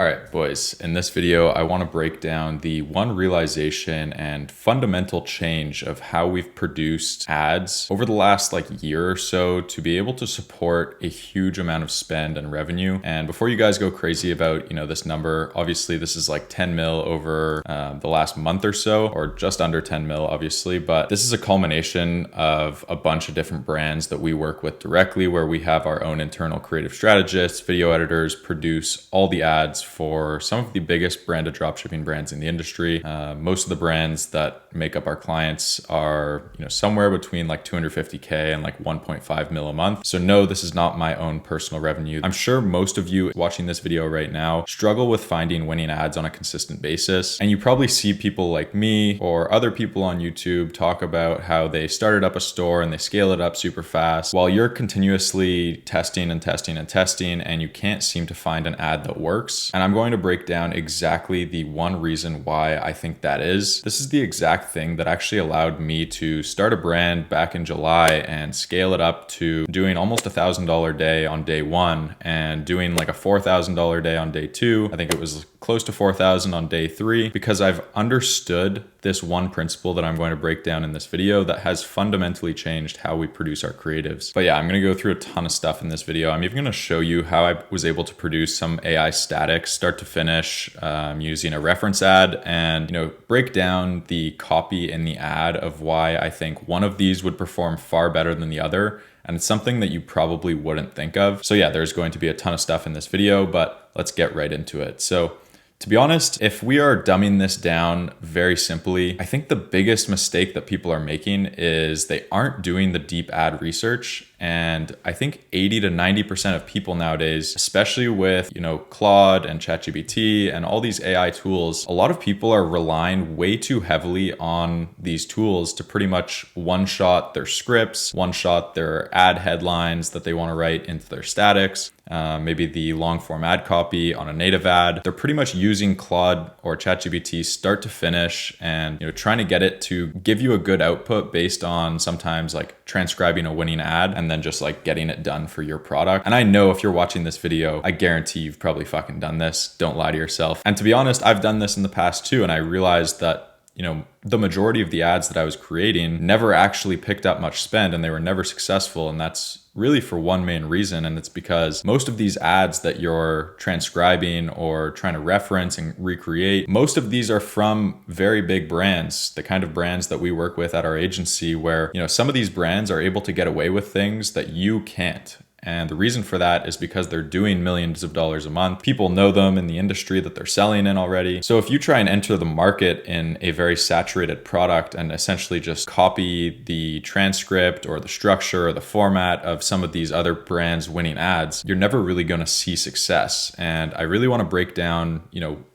All right, boys, in this video, I want to break down the one realization and fundamental change of how we've produced ads over the last year or so to be able to support a huge amount of spend and revenue. And before you guys go crazy about, this number, obviously this is like 10 mil over the last month or so, or just under 10 mil, obviously. But this is a culmination of a bunch of different brands that we work with directly, where we have our own internal creative strategists, video editors, produce all the ads for some of the biggest branded dropshipping brands in the industry. Most of the brands that make up our clients are, somewhere between like 250K and like 1.5 mil a month. So no, this is not my own personal revenue. I'm sure most of you watching this video right now struggle with finding winning ads on a consistent basis. And you probably see people like me or other people on YouTube talk about how they started up a store and they scale it up super fast while you're continuously testing and testing and testing, and you can't seem to find an ad that works. And I'm going to break down exactly the one reason why I think that is. This is the exact thing that actually allowed me to start a brand back in July and scale it up to doing almost $1,000 day on day one and doing like a $4,000 day on day two. I think it was close to 4,000 on day three, because I've understood this one principle that I'm going to break down in this video that has fundamentally changed how we produce our creatives. But yeah, I'm going to go through a ton of stuff in this video. I'm even going to show you how I was able to produce some AI static start to finish using a reference ad, and break down the copy in the ad of why I think one of these would perform far better than the other. And it's something that you probably wouldn't think of. So yeah, there's going to be a ton of stuff in this video, but let's get right into it. So to be honest, if we are dumbing this down very simply, I think the biggest mistake that people are making is they aren't doing the deep ad research. And I think 80 to 90% of people nowadays, especially with, Claude and ChatGPT and all these AI tools, a lot of people are relying way too heavily on these tools to pretty much one-shot their scripts, one-shot their ad headlines that they want to write into their statics, maybe the long form ad copy on a native ad. They're pretty much using Claude or ChatGPT start to finish and, trying to get it to give you a good output based on sometimes like transcribing a winning ad and then just like getting it done for your product. And I know if you're watching this video, I guarantee you've probably fucking done this. Don't lie to yourself. And to be honest, I've done this in the past too. And I realized that the majority of the ads that I was creating never actually picked up much spend, and they were never successful. And that's really for one main reason. And it's because most of these ads that you're transcribing or trying to reference and recreate, most of these are from very big brands, the kind of brands that we work with at our agency, where, some of these brands are able to get away with things that you can't. And the reason for that is because they're doing millions of dollars a month. People know them in the industry that they're selling in already. So if you try and enter the market in a very saturated product and essentially just copy the transcript or the structure or the format of some of these other brands winning ads, you're never really going to see success. And I really want to break down,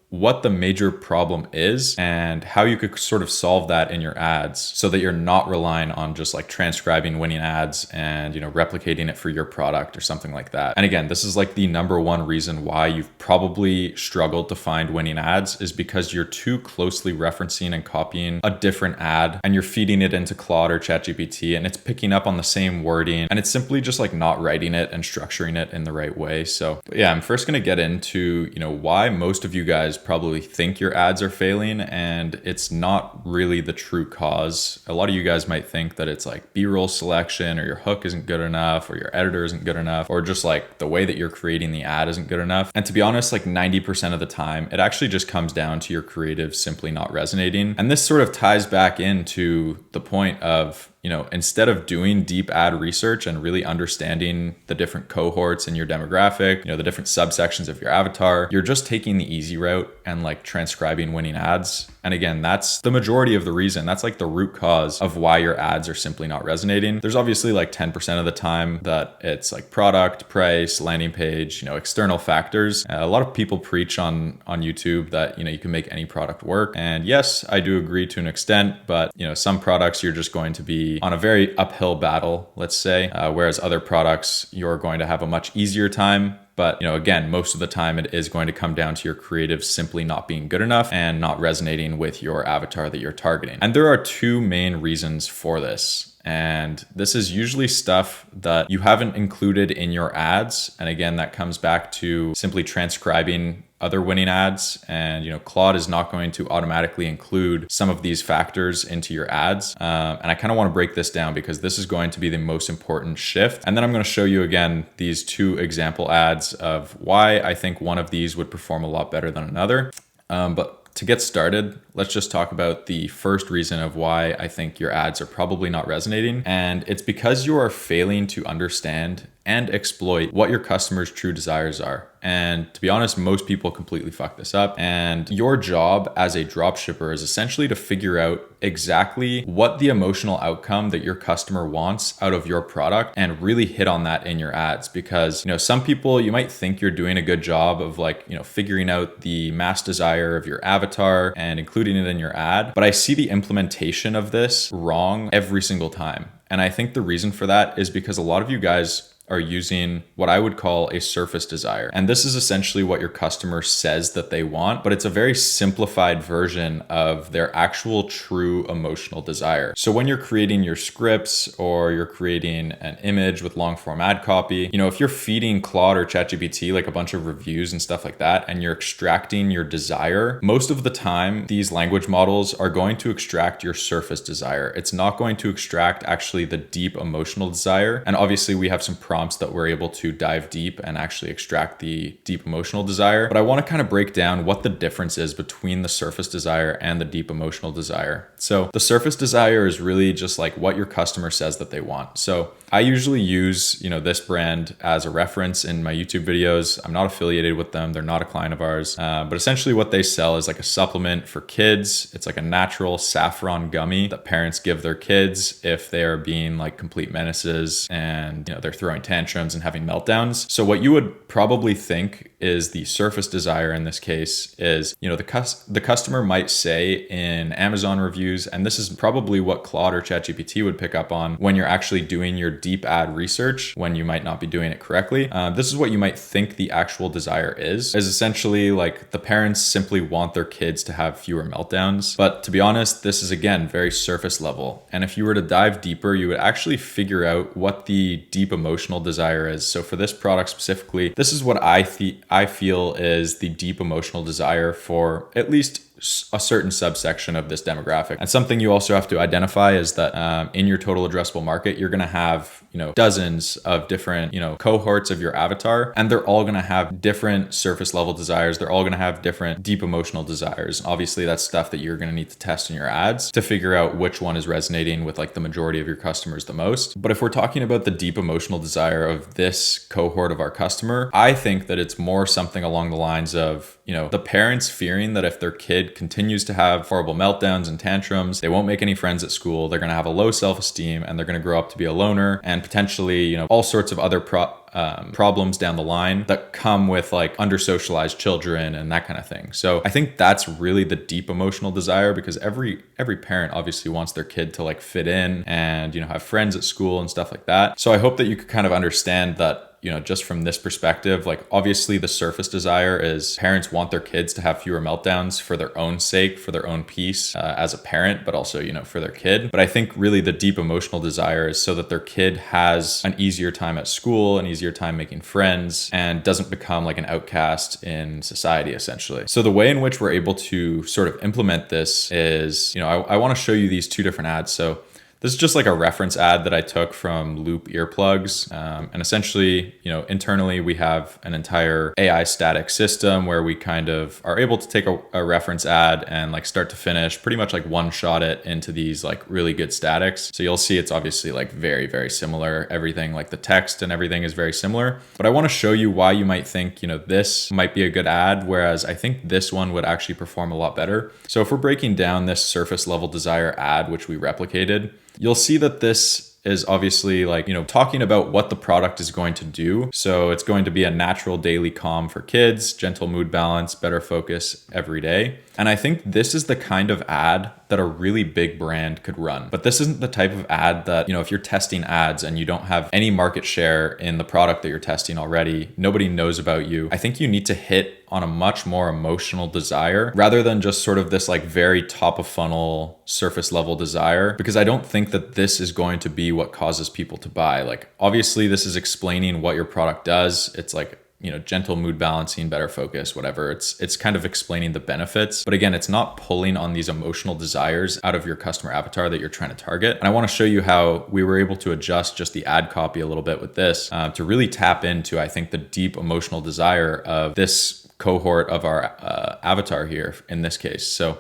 what the major problem is and how you could sort of solve that in your ads so that you're not relying on just like transcribing winning ads and, replicating it for your product or something like that. And again, this is like the number one reason why you've probably struggled to find winning ads, is because you're too closely referencing and copying a different ad and you're feeding it into Claude or ChatGPT and it's picking up on the same wording and it's simply just like not writing it and structuring it in the right way. So yeah, I'm first going to get into, why most of you guys probably think your ads are failing, and it's not really the true cause. A lot of you guys might think that it's like B-roll selection, or your hook isn't good enough, or your editor isn't good enough, or just like the way that you're creating the ad isn't good enough. And to be honest, like 90% of the time, it actually just comes down to your creative simply not resonating. And this sort of ties back into the point of, instead of doing deep ad research and really understanding the different cohorts in your demographic, the different subsections of your avatar, you're just taking the easy route and like transcribing winning ads. And again, that's the majority of the reason. That's like the root cause of why your ads are simply not resonating. There's obviously like 10% of the time that it's like product, price, landing page, external factors. A lot of people preach on YouTube that, you can make any product work. And yes, I do agree to an extent, but some products you're just going to be on a very uphill battle, let's say, whereas other products you're going to have a much easier time. But, again, most of the time it is going to come down to your creative simply not being good enough and not resonating with your avatar that you're targeting. And there are two main reasons for this. And this is usually stuff that you haven't included in your ads. And again, that comes back to simply transcribing other winning ads. And, Claude is not going to automatically include some of these factors into your ads. And I kind of want to break this down because this is going to be the most important shift. And then I'm going to show you again these two example ads of why I think one of these would perform a lot better than another. But to get started, let's just talk about the first reason of why I think your ads are probably not resonating. And it's because you are failing to understand and exploit what your customers' true desires are. And to be honest, most people completely fuck this up. And your job as a dropshipper is essentially to figure out exactly what the emotional outcome that your customer wants out of your product and really hit on that in your ads. Because, some people, you might think you're doing a good job of figuring out the mass desire of your avatar and including it in your ad. But I see the implementation of this wrong every single time. And I think the reason for that is because a lot of you guys are using what I would call a surface desire. And this is essentially what your customer says that they want, but it's a very simplified version of their actual true emotional desire. So when you're creating your scripts or you're creating an image with long form ad copy, if you're feeding Claude or ChatGPT like a bunch of reviews and stuff like that, and you're extracting your desire, most of the time, these language models are going to extract your surface desire. It's not going to extract actually the deep emotional desire. And obviously we have some prompts that we're able to dive deep and actually extract the deep emotional desire. But I want to kind of break down what the difference is between the surface desire and the deep emotional desire. So the surface desire is really just like what your customer says that they want. So I usually use, this brand as a reference in my YouTube videos. I'm not affiliated with them. They're not a client of ours. But essentially what they sell is like a supplement for kids. It's like a natural saffron gummy that parents give their kids if they are being like complete menaces and, they're throwing tantrums and having meltdowns. So what you would probably think is the surface desire in this case is, the customer might say in Amazon reviews, and this is probably what Claude or ChatGPT would pick up on when you're actually doing your deep ad research, when you might not be doing it correctly. This is what you might think the actual desire is essentially like the parents simply want their kids to have fewer meltdowns. But to be honest, this is again, very surface level. And if you were to dive deeper, you would actually figure out what the deep emotional desire is. So for this product specifically, this is what I feel is the deep emotional desire for at least a certain subsection of this demographic. And something you also have to identify is that in your total addressable market, you're going to have, dozens of different, cohorts of your avatar, and they're all going to have different surface level desires. They're all going to have different deep emotional desires. Obviously, that's stuff that you're going to need to test in your ads to figure out which one is resonating with like the majority of your customers the most. But if we're talking about the deep emotional desire of this cohort of our customer, I think that it's more something along the lines of, the parents fearing that if their kid continues to have horrible meltdowns and tantrums, they won't make any friends at school, they're going to have a low self-esteem, and they're going to grow up to be a loner and potentially, all sorts of other problems down the line that come with like under-socialized children and that kind of thing. So I think that's really the deep emotional desire, because every parent obviously wants their kid to like fit in and, have friends at school and stuff like that. So I hope that you could kind of understand that, just from this perspective, like obviously the surface desire is parents want their kids to have fewer meltdowns for their own sake, for their own peace as a parent, but also, for their kid. But I think really the deep emotional desire is so that their kid has an easier time at school, an easier time making friends, and doesn't become like an outcast in society, essentially. So the way in which we're able to sort of implement this is, I want to show you these two different ads. So this is just like a reference ad that I took from Loop earplugs. And essentially, internally we have an entire AI static system where we kind of are able to take a reference ad and like start to finish pretty much like one shot it into these like really good statics. So you'll see it's obviously like very, very similar. Everything like the text and everything is very similar. But I want to show you why you might think, this might be a good ad, whereas I think this one would actually perform a lot better. So if we're breaking down this surface level desire ad, which we replicated, you'll see that this is obviously like, talking about what the product is going to do. So it's going to be a natural daily calm for kids, gentle mood balance, better focus every day. And I think this is the kind of ad that a really big brand could run. But this isn't the type of ad that, if you're testing ads and you don't have any market share in the product that you're testing already, nobody knows about you. I think you need to hit on a much more emotional desire rather than just sort of this like very top of funnel surface level desire, because I don't think that this is going to be what causes people to buy. Like obviously this is explaining what your product does. It's like, gentle mood balancing, better focus, whatever. It's kind of explaining the benefits. But again, it's not pulling on these emotional desires out of your customer avatar that you're trying to target. And I want to show you how we were able to adjust just the ad copy a little bit with this to really tap into, I think, the deep emotional desire of this cohort of our avatar here in this case. So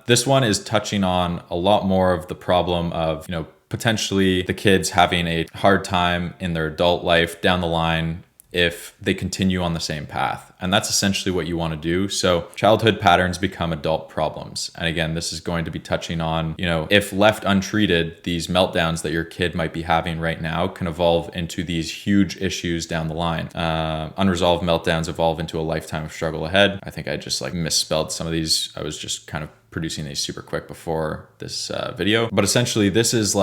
this one is touching on a lot more of the problem of, potentially the kids having a hard time in their adult life down the line if they continue on the same path. And that's essentially what you want to do. So childhood patterns become adult problems. And again, this is going to be touching on, if left untreated, these meltdowns that your kid might be having right now can evolve into these huge issues down the line. Unresolved meltdowns evolve into a lifetime of struggle ahead. I think I just misspelled some of these. I was just kind of producing these super quick before this video. But essentially, this is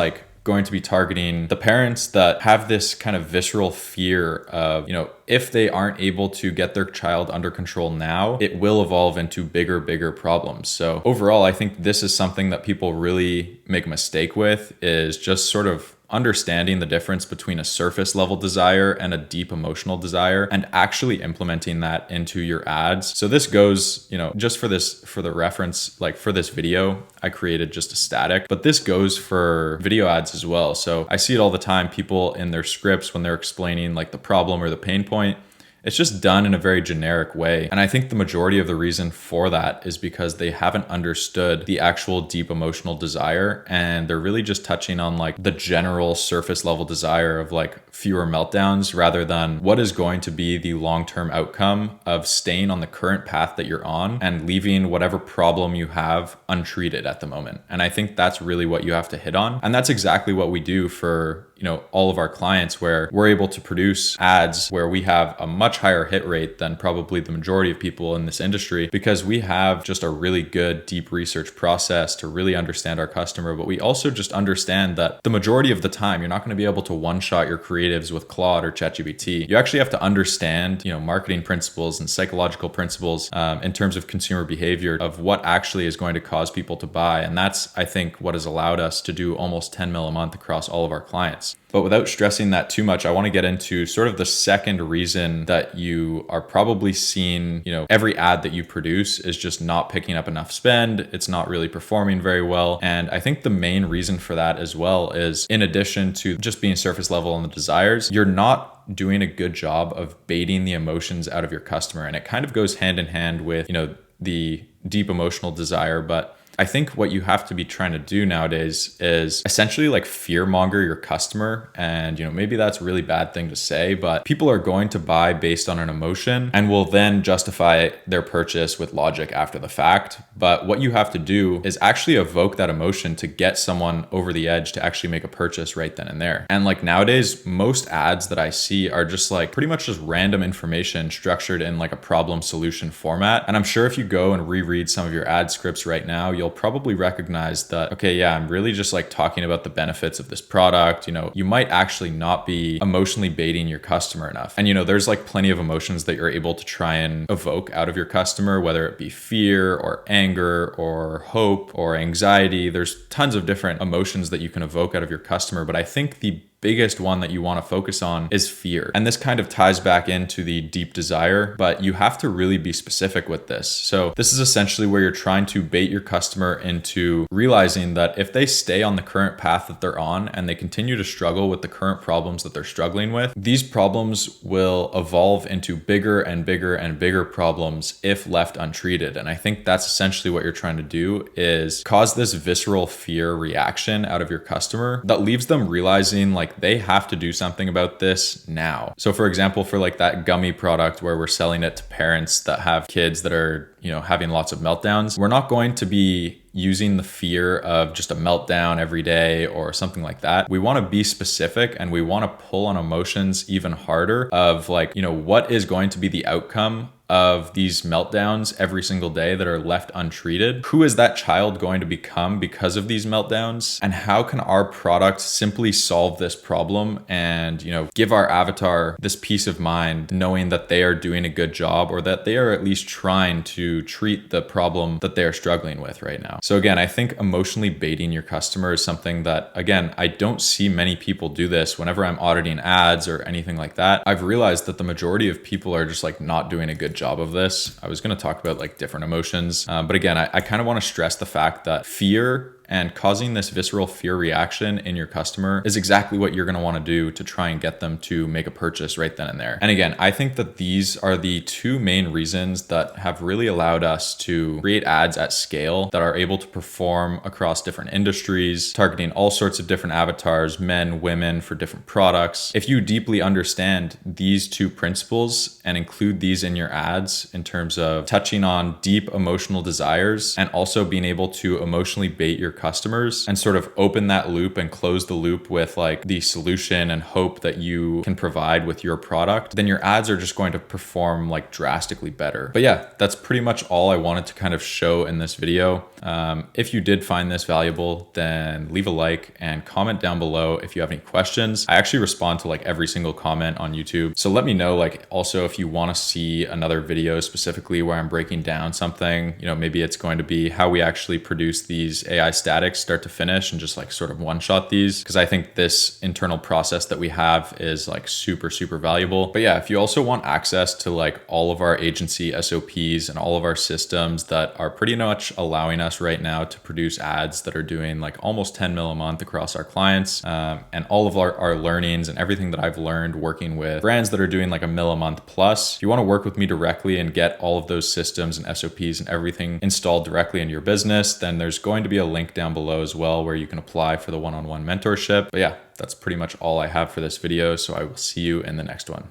going to be targeting the parents that have this kind of visceral fear of, if they aren't able to get their child under control now, it will evolve into bigger problems. So overall, I think this is something that people really make a mistake with, is just sort of understanding the difference between a surface level desire and a deep emotional desire and actually implementing that into your ads. So this goes, just for the reference, for this video, I created just a static, but this goes for video ads as well. So I see it all the time, people in their scripts when they're explaining the problem or the pain point, it's just done in a very generic way. And I think the majority of the reason for that is because they haven't understood the actual deep emotional desire. And they're really just touching on the general surface level desire of fewer meltdowns rather than what is going to be the long-term outcome of staying on the current path that you're on and leaving whatever problem you have untreated at the moment. And I think that's really what you have to hit on. And that's exactly what we do for all of our clients, where we're able to produce ads where we have a much higher hit rate than probably the majority of people in this industry, because we have just a really good deep research process to really understand our customer. But we also just understand that the majority of the time, you're not going to be able to one-shot your creatives with Claude or ChatGPT. You actually have to understand, marketing principles and psychological principles in terms of consumer behavior of what actually is going to cause people to buy. And that's, I think, what has allowed us to do almost 10 mil a month across all of our clients. But without stressing that too much, I want to get into sort of the second reason that you are probably seeing, every ad that you produce is just not picking up enough spend. It's not really performing very well. And I think the main reason for that as well is, in addition to just being surface level on the desires, you're not doing a good job of baiting the emotions out of your customer. And it kind of goes hand in hand with, the deep emotional desire. But I think what you have to be trying to do nowadays is essentially fear monger your customer. And, maybe that's a really bad thing to say, but people are going to buy based on an emotion and will then justify their purchase with logic after the fact. But what you have to do is actually evoke that emotion to get someone over the edge to actually make a purchase right then and there. And nowadays, most ads that I see are just pretty much just random information structured in a problem solution format. And I'm sure if you go and reread some of your ad scripts right now, you'll probably recognize that, okay, yeah, I'm really just talking about the benefits of this product. You might actually not be emotionally baiting your customer enough. And, there's plenty of emotions that you're able to try and evoke out of your customer, whether it be fear or anger or hope or anxiety. There's tons of different emotions that you can evoke out of your customer. But I think the biggest one that you want to focus on is fear. And this kind of ties back into the deep desire, but you have to really be specific with this. So this is essentially where you're trying to bait your customer into realizing that if they stay on the current path that they're on and they continue to struggle with the current problems that they're struggling with, these problems will evolve into bigger and bigger problems if left untreated. And I think that's essentially what you're trying to do, is cause this visceral fear reaction out of your customer that leaves them realizing they have to do something about this now. So for example, for that gummy product where we're selling it to parents that have kids that are, having lots of meltdowns, we're not going to be using the fear of just a meltdown every day or something like that. We want to be specific and we want to pull on emotions even harder of what is going to be the outcome of these meltdowns every single day that are left untreated. Who is that child going to become because of these meltdowns? And how can our product simply solve this problem and, give our avatar this peace of mind knowing that they are doing a good job, or that they are at least trying to treat the problem that they're struggling with right now? So again, I think emotionally baiting your customer is something that, again, I don't see many people do this. Whenever I'm auditing ads or anything like that, I've realized that the majority of people are just like not doing a good job of this. I was going to talk about like different emotions. But again, I kind of want to stress the fact that fear and causing this visceral fear reaction in your customer is exactly what you're going to want to do to try and get them to make a purchase right then and there. And again, I think that these are the two main reasons that have really allowed us to create ads at scale that are able to perform across different industries, targeting all sorts of different avatars, men, women, for different products. If you deeply understand these two principles and include these in your ads in terms of touching on deep emotional desires and also being able to emotionally bait your customers and sort of open that loop and close the loop with like the solution and hope that you can provide with your product, then your ads are just going to perform like drastically better. But yeah, that's pretty much all I wanted to kind of show in this video. If you did find this valuable, then leave a like and comment down below if you have any questions. I actually respond to like every single comment on YouTube. So let me know, like, also if you want to see another video specifically where I'm breaking down something, you know, maybe it's going to be how we actually produce these AI statics start to finish and just like sort of one shot these, because I think this internal process that we have is like super, super valuable. But yeah, if you also want access to like all of our agency SOPs and all of our systems that are pretty much allowing us right now to produce ads that are doing like almost 10 mil a month across our clients, and all of our learnings and everything that I've learned working with brands that are doing like a mil a month plus, if you want to work with me directly and get all of those systems and SOPs and everything installed directly in your business, then there's going to be a link down below as well where you can apply for the one-on-one mentorship. But yeah, that's pretty much all I have for this video. So I will see you in the next one.